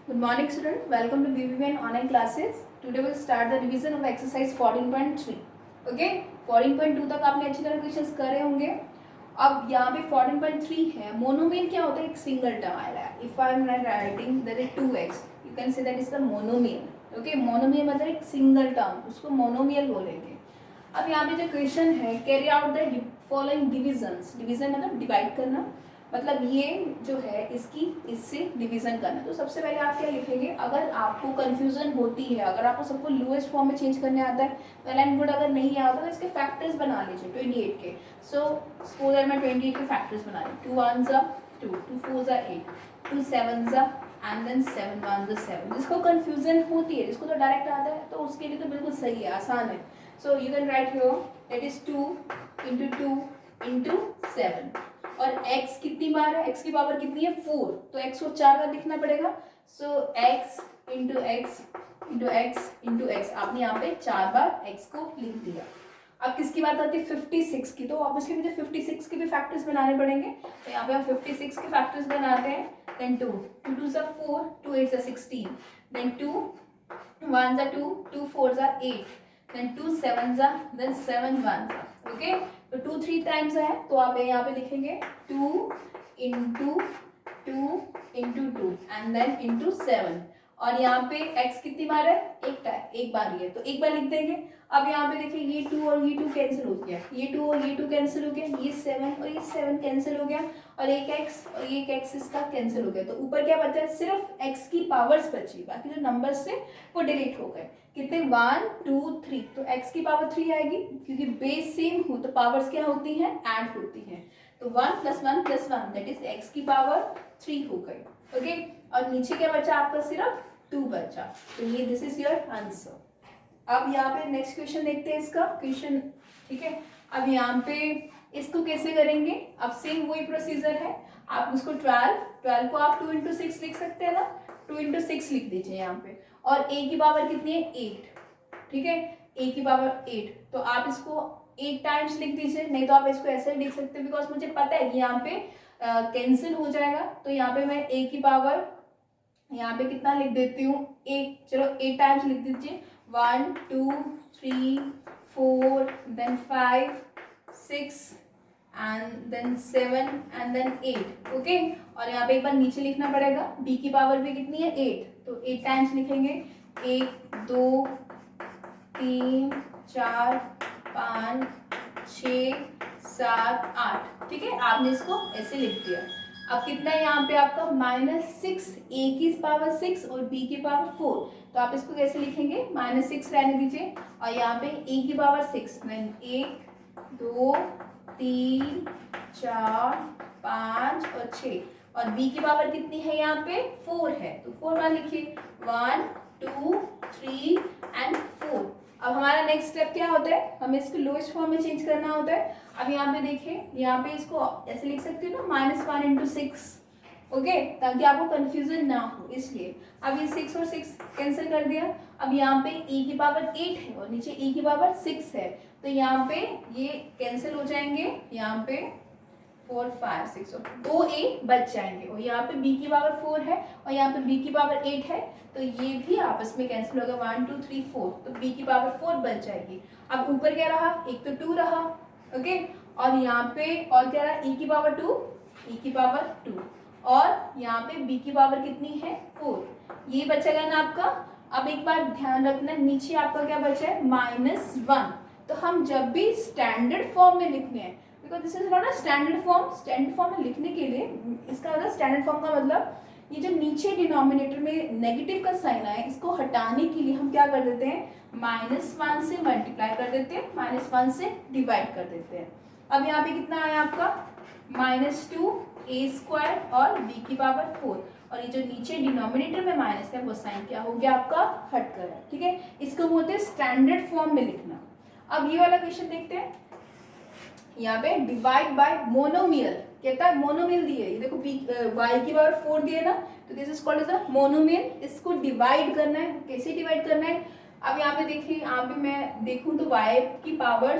Good morning student, welcome to BBN online classes. Today we'll start the revision of exercise 14.3. Okay, 14.2 तक आपने अच्छी तरह questions करे होंगे. अब यहाँ पे 14.3 है. मोनोमियल क्या होता है? एक सिंगल टर्म आया है. If I am writing there is 2x, you can say that is the monomial. Okay, monomial मतलब एक सिंगल टर्म, उसको मोनोमियल बोलेंगे. अब यहाँ पे जो क्वेश्चन है, carry out the following divisions. Division मतलब डिवाइड करना, मतलब ये जो है इसकी इससे डिवीजन करना. तो सबसे पहले आप क्या लिखेंगे? अगर आपको कंफ्यूजन होती है, अगर आपको सबको लोएस्ट फॉर्म में चेंज करने आता है, वेल एंड गुड. अगर नहीं आता तो इसके फैक्टर्स बना लीजिए 28 के. सो सपोज मैं 28 के फैक्टर्स बना रही. 2 1 2, 2 4 8, 2 7 एंड देन 7 1 7. जिसको कंफ्यूजन होती है, जिसको तो डायरेक्ट आता है, तो उसके लिए तो बिल्कुल सही है, आसान है. So you can write here that is 2 into 7. और x कितनी बार है? x की पावर कितनी है? 4. तो x को 4 बार लिखना पड़ेगा. सो x into x into x into x. आपने यहाँ पे 4 बार x को लिख दिया. अब किसकी बात आती है? 56 की. तो ऑब्वियसली मुझे 56 के भी फैक्टर्स बनाने पड़ेंगे. तो यहाँ पे हम 56 के फैक्टर्स बनाते हैं. Then 2 2 2 4, 2 8 16. Then 2 1 2, 2 4 8. then 2 7 then 7 1. Okay, तो 2 3 टाइम्स है, तो आप यहाँ पे लिखेंगे 2 इंटू 2 एंड देन इंटू 7. और यहाँ पे x कितनी बार है? एक बार ही है, तो एक बार लिख देंगे. अब यहाँ पे देखिए ये 2 और ये 2 कैंसिल हो गया, ये 2 और ये 2 कैंसिल हो गया, ये 7 और ये 7 कैंसिल हो गया, और एक x और एक x इसका कैंसिल हो गया. तो ऊपर क्या बचा है? सिर्फ x की पावर्स बची, बाकी जो नंबर्स थे वो डिलीट हो गए. कितने? 1 2 3. तो x की पावर 3 आएगी, क्योंकि बेस सेम हो तो पावर्स क्या होती हैं? ऐड होती हैं. तो 1 + 1 + 1 दैट इज x की पावर 3 हो गई. ओके, और नीचे क्या बचा आपका? सिर्फ 2 बचा. तो ये दिस इज योर आंसर. अब यहाँ पे नेक्स्ट क्वेश्चन देखते हैं इसका क्वेश्चन. ठीक है, अब यहाँ पे इसको कैसे करेंगे? अब सेम वही प्रोसीजर है. आप उसको 12 को आप 2 इंटू 6 लिख सकते हैं ना. 2 इंटू 6 लिख दीजिए यहाँ पे. और a की पावर कितनी है? 8. ठीक है, a की पावर 8. तो आप इसको 8 टाइम्स लिख दीजिए, नहीं तो आप इसको ऐसे लिख सकते हैं, बिकॉज मुझे पता है कि यहाँ पे कैंसिल हो जाएगा. तो यहाँ पे मैं a की पावर यहाँ पे कितना लिख देती हूँ? 8. चलो 8 टाइम्स लिख दीजिए. 1 2 3 4 then 5 6 and then 7 and then 8. Okay, और यहाँ पे एक बार नीचे लिखना पड़ेगा. b की पावर भी कितनी है? 8. तो 8 टाइम्स लिखेंगे. 1 2 3 4 5 6 7 8. ठीक है, आपने इसको ऐसे लिख दिया. अब कितना है यहाँ पे आपका? -6. a की पावर 6 और b की पावर 4. तो आप इसको कैसे लिखेंगे? -6 रहने दीजिए, और यहाँ पे a की पावर 6. 1 2 3 4 5 और 6. और b की पावर कितनी है? यहाँ पे 4 है, तो 4 बार लिखिए. 1 2 3 एंड 4. अब हमारा नेक्स्ट स्टेप क्या होता है? हमें इसको लोएस्ट फॉर्म में चेंज करना होता है. अब यहाँ पे देखिए, यहाँ पे इसको ऐसे लिख सकते हो ना, -1 इंटू 6. ओके, ताकि आपको कंफ्यूजन ना हो, इसलिए. अब ये 6 और 6 कैंसिल कर दिया. अब यहाँ पे a की पावर 8 है और नीचे a की पावर 6 है, तो यहाँ पे ये कैंसिल हो जाएंगे. यहाँ पे 4 5 6 और 2 a बच जाएंगे, और यहाँ पे b की पावर 4 है और यहाँ पे b की पावर 8 है, तो ये भी आपस में कैंसिल होगा. 1 2 3 4, तो b की पावर 4 बच जाएगी. अब ऊपर क्या रहा? एक तो 2 रहा. ओके, और यहाँ पे और क्या रहा? e की पावर 2, e की पावर 2, और यहाँ पे b की पावर कितनी है? 4. ये बचेगा ना आपका. अब एक बार ध्यान रखना, नीचे आपका क्या बचा है? -1. तो हम जब भी स्टैंडर्ड फॉर्म में लिखने हैं, because this is not a standard form. Standard form में लिखने के लिए इसका मतलब स्टैंडर्ड फॉर्म का मतलब ये जो नीचे डिनोमिनेटर में नेगेटिव का साइन आया, इसको हटाने के लिए हम क्या कर देते हैं? -1 से मल्टीप्लाई कर देते हैं, -1 से डिवाइड कर देते हैं. अब यहाँ पे कितना आया आपका? -2 a² और b की पावर 4. और ये जो नीचे डिनोमिनेटर में माइनस है, वो साइन क्या हो गया आपका? हट कर. ठीक है, इसको बोलते हैं स्टैंडर्ड फॉर्म में लिखना. अब ये वाला क्वेश्चन देखते हैं. यहाँ पे डिवाइड बाय मोनोमियल कहता है. मोनोमियल दिए, ये देखो y की पावर 4 दिए ना, तो this is called as a monomial. इसको डिवाइड करना है. कैसे डिवाइड करना है? अब यहाँ पे देखिए, यहाँ पे मैं देखूँ तो y की पावर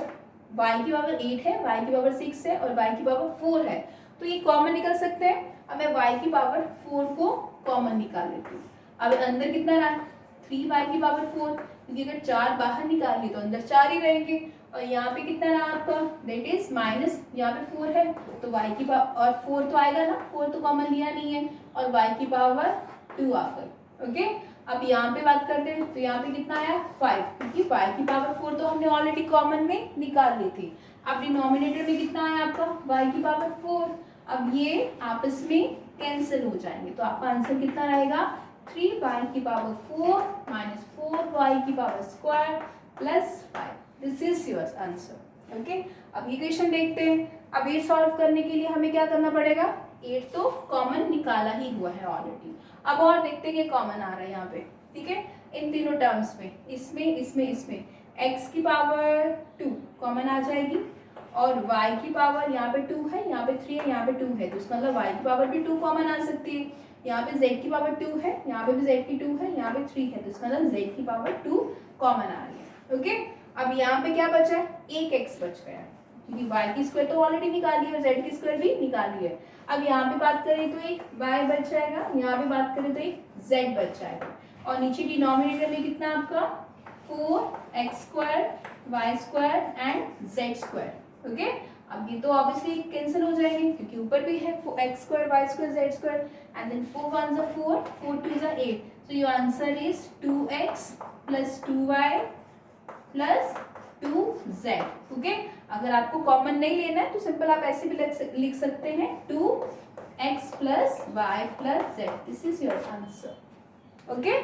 8 है, y की पावर 6 है और y की पावर 4 है, तो ये कॉमन निकल सकते हैं. अब मैं y की पावर 4 को कॉमन निकाल लेती हूँ. अब अंदर कितना रहा, 3y4, क्योंकि अगर 4 बाहर निकाल ली तो अंदर 4 ही रहेंगे। और यहाँ पे कितना रहा आपका, दैट इज माइनस, यहाँ पे 4 है तो y की पावर, और 4 तो आएगा ना, 4 तो कॉमन लिया नहीं है, और y की पावर 2 आ गई। ओके, अब यहाँ पे बात करते हैं तो यहाँ पे कितना आया 5, क्योंकि y की पावर 4 तो हमने ऑलरेडी कॉमन में निकाल ली थी। अब डिनोमिनेटर में कितना आया आपका, y की पावर 4। अब ये आपस में कैंसिल हो जाएंगे, तो आपका आंसर कितना रहेगा, 3y की पावर 4 माइनस 4y की power square plus 5। This is your answer. Okay, अब ये क्वेश्चन देखते हैं। अब ये सॉल्व करने के लिए हमें क्या करना पड़ेगा, 8 तो कॉमन निकाला ही हुआ है ऑलरेडी। अब और देखते हैं कि कॉमन आ रहा है यहाँ पे, ठीक है, इन तीनों टर्म्स में, इसमें x की पावर 2 कॉमन आ जाएगी, और y की पावर यहाँ पे 2 है, यहाँ पे 3 है, यहाँ पे 2 है, तो इसका मतलब y की पावर भी 2 कॉमन आ सकती है। यहाँ पे z की पावर 2 है, यहाँ पे भी z की 2 है, यहाँ पे 3 है, तो इसका मतलब z की पावर 2 कॉमन आ रही है। ओके, अब यहाँ पे क्या बचा है, एक x बच गया है, क्योंकि y की स्क्वायर तो ऑलरेडी निकाली है और z की स्क्वायर भी निकाली है। अब यहाँ पे बात करें तो एक y बच जाएगा, यहाँ पे बात करें तो एक z बच जाएगा, और नीचे डिनोमिनेटर में कितना आपका 4x² y² and z²। Okay, अब ये तो ऑब्वियसली कैंसिल हो जाएंगे, क्योंकि ऊपर भी है x² y² z² and then 4 1s are 4, 4 2s are 8, so your answer is 2x plus 2y plus 2z। Okay, अगर आपको कॉमन नहीं लेना है तो सिंपल आप ऐसे भी लिख सकते हैं 2x plus y plus z। This is your answer. Okay,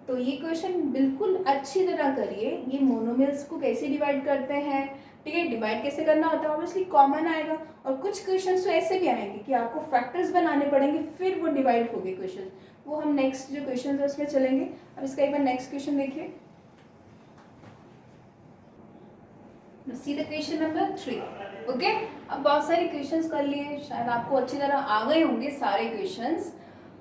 तो ये क्वेश्चन बिल्कुल अच्छी तरह करिए। ये मोनोमियल्स को कैसे डिवाइड करते हैं, ठीक है, डिवाइड कैसे करना होता है, ऑब्वियसली कॉमन आएगा, और कुछ क्वेश्चंस तो ऐसे भी आएंगे कि आपको फैक्टर्स बनाने पड़ेंगे फिर वो डिवाइड होंगे क्वेश्चन, वो हम नेक्स्ट जो क्वेश्चन है उसमें चलेंगे। अब इसका एक बार नेक्स्ट क्वेश्चन देखिए, see the question number 3। Okay, अब बहुत सारे क्वेश्चंस कर लिए, शायद आपको अच्छी तरह आ गए होंगे सारे क्वेश्चंस,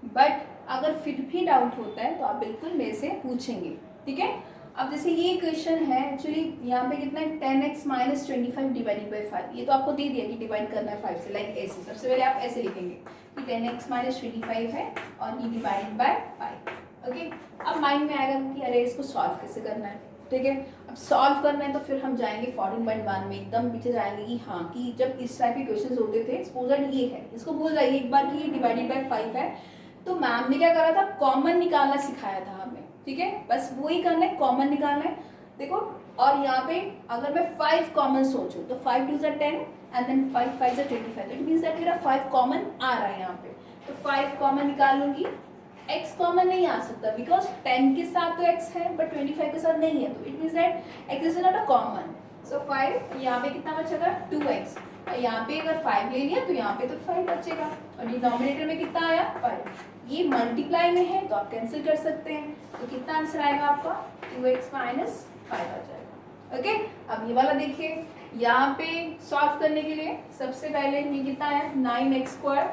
बट अगर फिर भी डाउट होता है तो आप बिल्कुल मेरे से पूछेंगे, ठीक है। अब जैसे ये क्वेश्चन है, एक्चुअली यहाँ पे कितना है 10x माइनस 25 डिवाइडेड बाई 5, ये तो आपको दे दिया कि डिवाइड करना है 5 से, लाइक ऐसे। सबसे पहले आप ऐसे लिखेंगे कि 10x माइनस 25 है और ये डिवाइडेड बाय 5। ओके, अब माइंड में आएगा कि अरे इसको सॉल्व कैसे करना है, ठीक है। अब सॉल्व करना है तो फिर हम जाएंगे 14.1 में, एकदम पीछे जाएंगे कि हाँ कि जब इस टाइप के क्वेश्चन होते थे, सपोज ये है, इसको भूल जाइए एक बार कि ये डिवाइडेड बाय 5 है, तो मैम ने क्या करा था, कॉमन निकालना सिखाया था हमें, ठीक है, बस वही करना है, कॉमन निकालना है। देखो, और यहाँ पे अगर मैं 5 कॉमन सोचूं तो 5 2s are 10 and then 5 5s are 25, तो इट मींस दैट मेरा 5 कॉमन आ रहा है यहाँ पे, तो 5 कॉमन निकाल लूंगी। x कॉमन नहीं आ सकता बिकॉज 10 के साथ तो x है बट 25 के साथ नहीं है, तो it means that x is not a common. So 5, यहाँ पे कितना बचेगा 2x, और यहाँ पे अगर 5 ले लिया तो यहाँ पे तो 5 बचेगा, और डिनोमिनेटर में कितना आया 5। ये मल्टीप्लाई में है तो आप कैंसिल कर सकते हैं, तो कितना आंसर आएगा आपका 2x माइनस 5 आ जाएगा। ओके, अब ये वाला देखिए, यहाँ पे सॉल्व करने के लिए सबसे पहले ये कितना है 9x²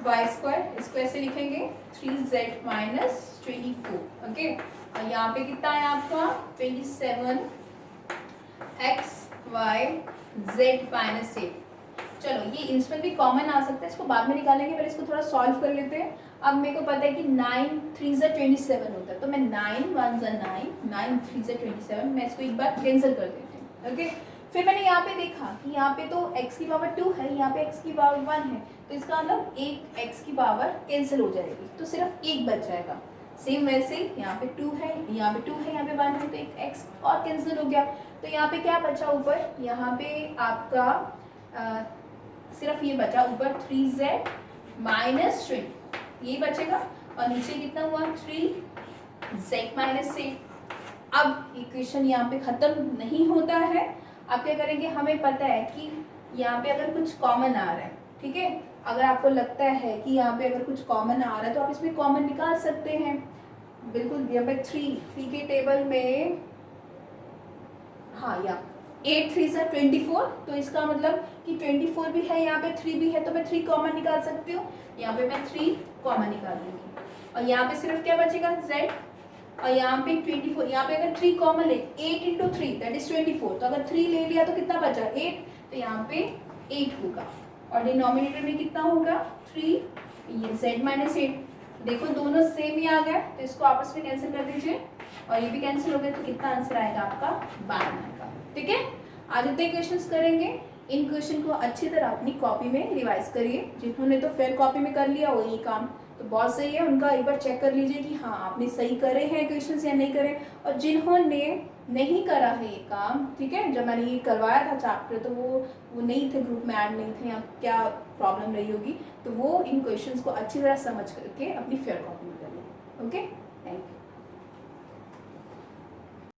y², इसको ऐसे लिखेंगे 3z माइनस 24। ओके, और यहाँ पे कितना है आपका 27x y z माइनस 8। चलो ये इसमें भी कॉमन आ सकता है, इसको बाद में निकालेंगे, पहले इसको थोड़ा सॉल्व कर लेते हैं। अब मेरे को पता है कि 9 3s are 27 होता है, तो मैं 9 1s are 9 9 3s are 27, मैं इसको एक बार कैंसिल कर देती हूँ। ओके, फिर मैंने यहाँ पे देखा कि यहाँ पे तो x की पावर 2 है, यहाँ पे x की पावर 1 है, तो इसका मतलब एक x की पावर कैंसिल हो जाएगी, तो सिर्फ एक बच जाएगा। सेम वैसे यहाँ पे 2 है, यहाँ पे 2 है, यहाँ पे 1 है, तो एक x और कैंसिल हो गया, तो यहाँ पे क्या बचा ऊपर, यहाँ पे आपका सिर्फ ये बचा ऊपर 3z माइनस 20, ये बचेगा, और नीचे कितना हुआ 3z माइनस 8। अब इक्वेशन यहाँ पे खत्म नहीं होता है, आप क्या करेंगे, हमें पता है कि यहाँ पे अगर कुछ कॉमन आ रहा है, ठीक है, अगर आपको लगता है कि यहाँ पे अगर कुछ कॉमन आ रहा है तो आप इसमें कॉमन निकाल सकते हैं, बिल्कुल। यहाँ पे 3 के टेबल में, हाँ, या 8 3s are 24, तो इसका मतलब कि 24 भी है, यहाँ पे 3 भी है, तो मैं 3 कॉमन निकाल सकती हूँ, यहाँ पे मैं 3 कॉमन निकाल दूँगी, और यहाँ पे सिर्फ क्या बचेगा z, और यहाँ पे 24, यहाँ पे अगर 3 कॉमन ले 8 इंटू 3 दैट इज 24, तो अगर 3 ले लिया तो कितना बचा 8, तो यहाँ पे 8 होगा, और डिनोमिनेटर में कितना होगा 3, ये z माइनस 8, देखो दोनों सेम ही आ गए, तो इसको आपस में कैंसिल कर दीजिए और ये भी कैंसिल हो गए, तो कितना आंसर आएगा आपका 12 का। ठीक है, आज इतने क्वेश्चंस करेंगे। इन क्वेश्चन को अच्छी तरह अपनी कॉपी में रिवाइज करिए। जिन्होंने तो फेयर कॉपी में कर लिया वही काम तो बहुत सही है, उनका एक बार चेक कर लीजिए कि हाँ आपने सही करे हैं क्वेश्चंस या नहीं करे। और जिन्होंने नहीं करा है ये काम, ठीक है, जब मैंने ये करवाया था चैप्टर तो वो नहीं थे, ग्रुप में ऐड नहीं थे या क्या प्रॉब्लम रही होगी, तो वो इन क्वेश्चंस को अच्छी तरह समझ करके अपनी फेयर कॉपी में कर लें। ओके।